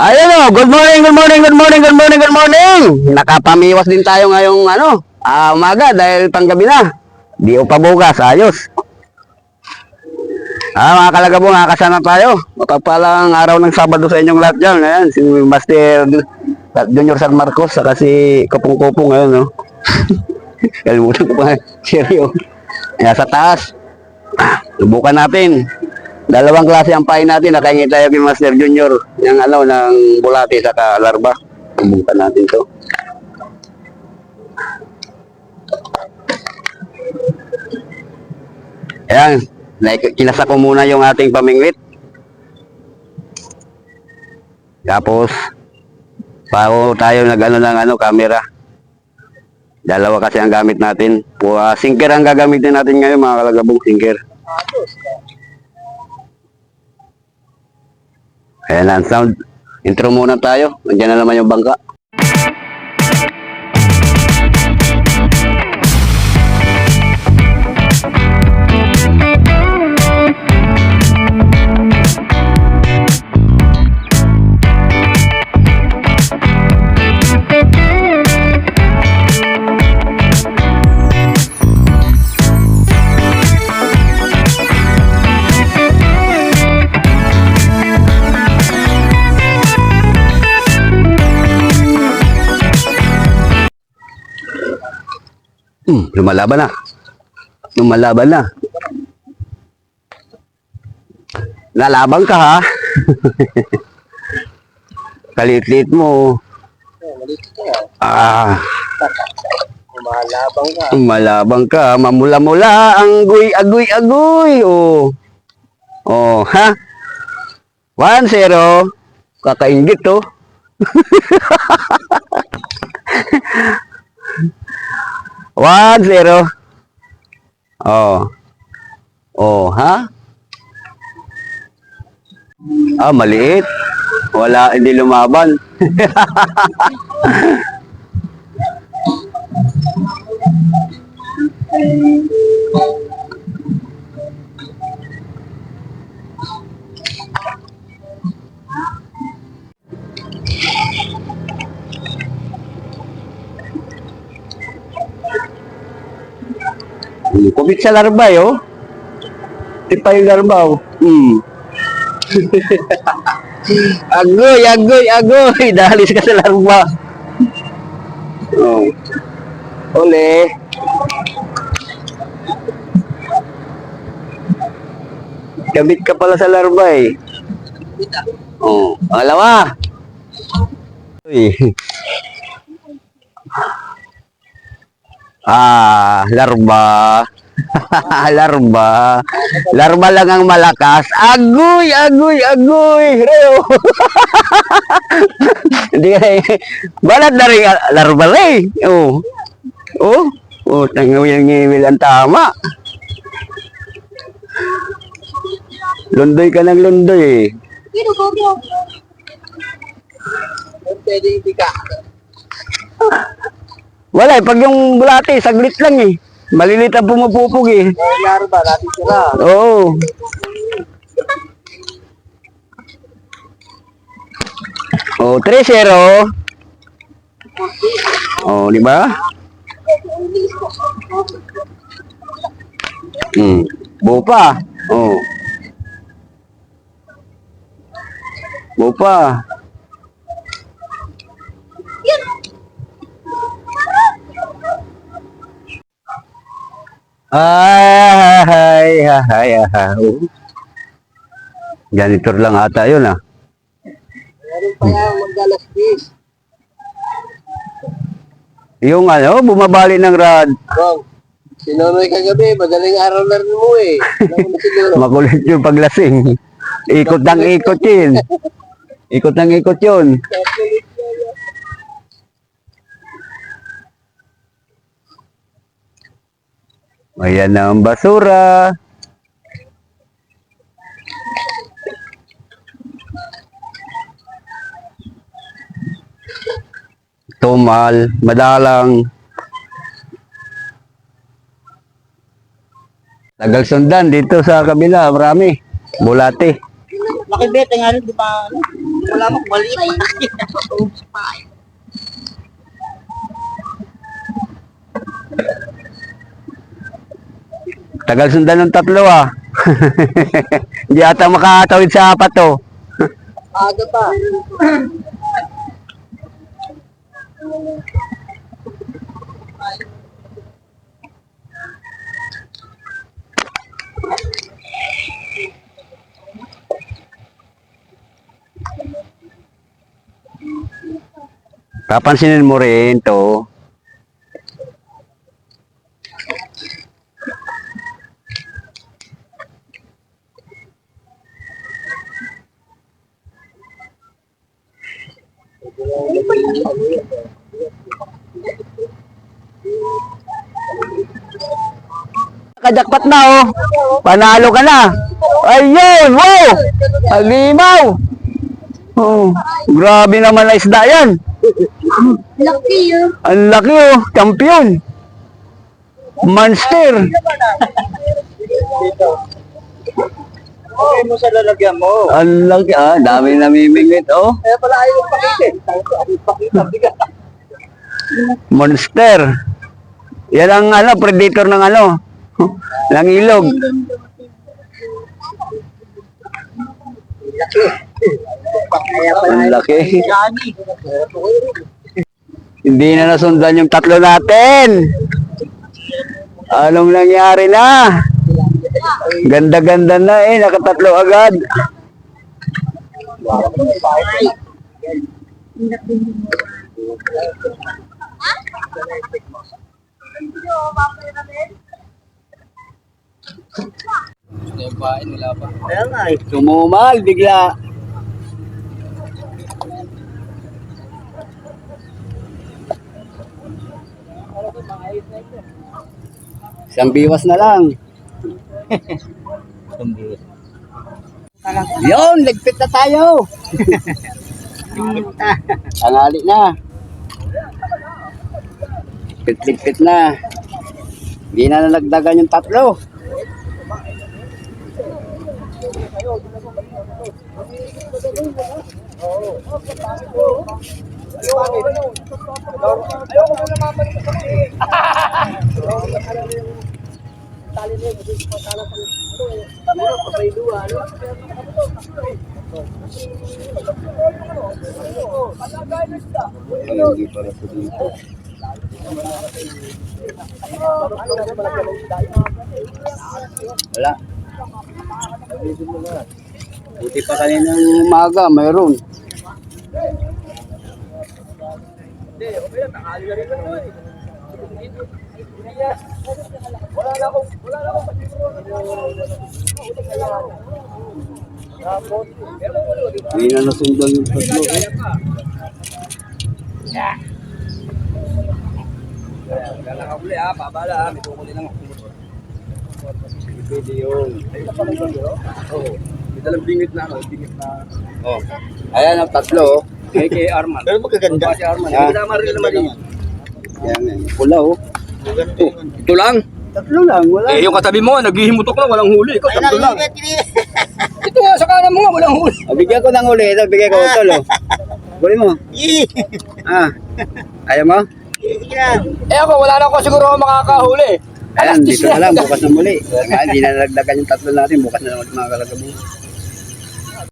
Ayun o, good morning, good morning, good morning, good morning, good morning. Nakapamiwas din tayo ngayong umaga dahil panggabi na. Di o pabugas, ayos. Mga kalagabong, nakakasana tayo. Mapagpalang araw ng Sabado sa inyong lahat dyan. Ayan, si Master Junior San Marcos, saka si Kopong-Kopong ngayon, no? Kalimutan ko pa, seryo. Ayan, sa taas. Subukan natin. Dalawang klase ang pain natin. Nakahingi tayo kay Master Junior ng bulate saka larba. Subukan natin to. Ayan. Kinasa ko muna yung ating pamingwit. Tapos, bago tayo ng camera. Dalawa kasi ang gamit natin. Sinker ang gagamitin natin ngayon, mga kalagabong, sinker. Ayan ang sound. Intro muna tayo. Nandiyan na naman yung bangka. Lumalaban na. Lumalaban na. Lalaban ka, ha? Kalit-lit mo. Malabang ka. Mamula-mula. Anggoy, agoy, agoy. Oh, ha? 1-0. Kakaingit, to. One, zero. Ha? Maliit. Wala, hindi lumaban. Kubit sa larba, Tipa yung larba, Agoy, agoy, agoy. Dahalis ka sa larba. Ole. Kabit ka pala sa larba, pangalawa. Larba. Larba. Larba lang ang malakas. Agoy, agoy, agoy. Reo. Hindi ka balat na rin larba rin. Tangawin ang tama. Lundoy ka ng lundoy, Pwede hindi ka. Wala, pag yung bulate, saglit lang, Malilit ang pumupupog, Laro ba? Natin sila. Oo. Oh, 3-0. Di ba? Bupa. Bupa. Ay. Janitor lang ata yun, Meron pa yan, mag-alas 10. Yung bumabali ng rad. Bang, sinunoy kagabi, madaling araw na rin mo, Makulit yung paglasing. Ikot ng ikot yun. Ikot ng ikot yun. Ayan na ang basura. Tumal, madalang. Tagal sundan dito sa kabila, marami. Bulate. pakibete nga rin, di ba? Wala mo, mali. Tagal sundan ng tatlo ah. Hindi ata makatawid sa apat to. Aga pa. Papansinin mo rin to. Kajakpat na oh. Panalo ka na. Ayun, wow! Alimaw! Oh, grabe naman na isda yan. Laki yun. Ang laki oh, champion. Monster. Okay mo sa lalagyan mo. Ang laki ah, dami namimingit oh. Kaya pala ayaw pakita. Pakita, bigat. Monster. Yan ang ano, predator ng ano, ng ilog. Kaya pala Ang laki. Johnny. Hindi na nasundan yung tatlo natin. Anong nangyari na? Ganda-ganda na eh, nakatatlo agad. Kaya nga eh. Sumumal bigla. Isang biwas na lang. Yun, ligpit na tayo. Tangali na. Ligpit na. Hindi na nalagdagan yung tatlo. Wala. Buti pa kaninang umaga, mayroon. Hindi na nasundan yung tatlo. Nakakuli ha, babala ha, may kukuli lang ako. Pwede yun. Oo. May dalang bingit na ano, bingit na. Oh. Ayan ang tatlo. Kay Arman. Pero magaganda. Si Arman. Ah. Hindi na maril naman yun. Ayan eh. Pula oh. Ito lang. Tatlo lang, wala. Eh, yung katabi mo, naghihimutok lang, walang huli. Ikaw, tatlo lang. Ito nga, sa kanan mo nga, walang huli. Bigyan ko ng uli. Ito, bigyan ko ito lo. Huli mo. Ah. Ayaw mo? Eh ako, wala na ako siguro ako makakahuli. Ayan, dito na lang. Bukas na muli. Hindi na nalagdagan yung tatlo natin. Bukas na lang ulit mga kalagabo.